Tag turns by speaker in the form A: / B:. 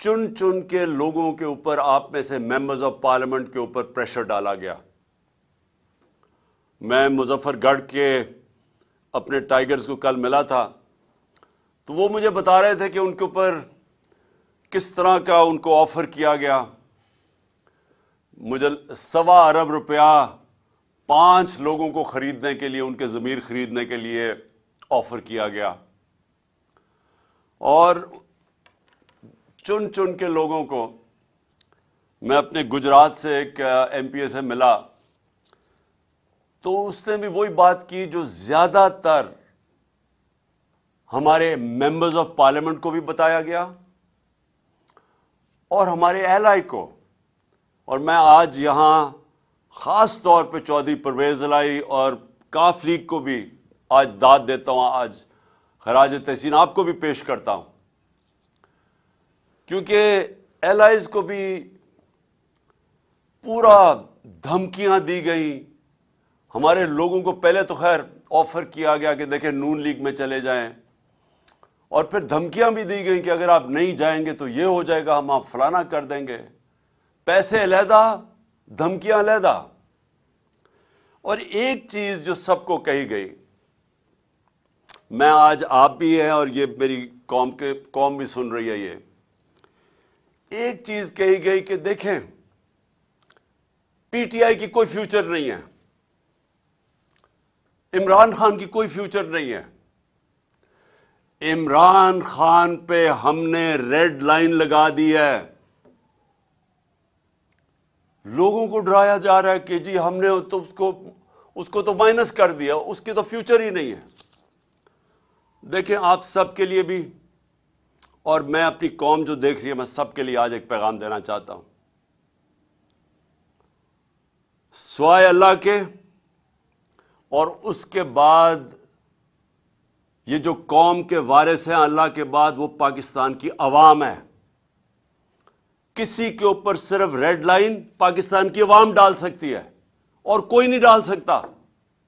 A: چن چن کے لوگوں کے اوپر، آپ میں سے ممبرز آف پارلیمنٹ کے اوپر پریشر ڈالا گیا. میں مظفر گڑھ کے اپنے ٹائیگرز کو کل ملا تھا، تو وہ مجھے بتا رہے تھے کہ ان کے اوپر کس طرح کا ان کو آفر کیا گیا. مجھے 1.25 ارب روپیہ 5 لوگوں کو خریدنے کے لیے، ان کے ضمیر خریدنے کے لیے آفر کیا گیا. اور چن چن کے لوگوں کو، میں اپنے گجرات سے ایک ایم پی اے سے ملا، تو اس نے بھی وہی بات کی جو زیادہ تر ہمارے ممبرز آف پارلیمنٹ کو بھی بتایا گیا اور ہمارے اہلائی کو. اور میں آج یہاں خاص طور پہ چودھری پرویز الہی اور کاف لیگ کو بھی آج داد دیتا ہوں، آج خراج تحسین آپ کو بھی پیش کرتا ہوں، کیونکہ ایلائز کو بھی پورا دھمکیاں دی گئیں. ہمارے لوگوں کو پہلے تو خیر آفر کیا گیا کہ دیکھیں نون لیگ میں چلے جائیں، اور پھر دھمکیاں بھی دی گئیں کہ اگر آپ نہیں جائیں گے تو یہ ہو جائے گا، ہم آپ فلانا کر دیں گے. پیسے علیحدہ، دھمکیاں علیحدہ. اور ایک چیز جو سب کو کہی گئی، میں آج آپ بھی ہیں اور یہ میری قوم بھی سن رہی ہے، یہ ایک چیز کہی گئی کہ دیکھیں پی ٹی آئی کی کوئی فیوچر نہیں ہے، عمران خان کی کوئی فیوچر نہیں ہے. عمران خان پہ ہم نے ریڈ لائن لگا دی ہے. لوگوں کو ڈرایا جا رہا ہے کہ جی ہم نے تو اس کو تو مائنس کر دیا، اس کی تو فیوچر ہی نہیں ہے. دیکھیں آپ سب کے لیے بھی، اور میں اپنی قوم جو دیکھ رہی ہے، میں سب کے لیے آج ایک پیغام دینا چاہتا ہوں. سوائے اللہ کے اور اس کے بعد یہ جو قوم کے وارث ہیں اللہ کے بعد، وہ پاکستان کی عوام ہے. کسی کے اوپر صرف ریڈ لائن پاکستان کی عوام ڈال سکتی ہے اور کوئی نہیں ڈال سکتا.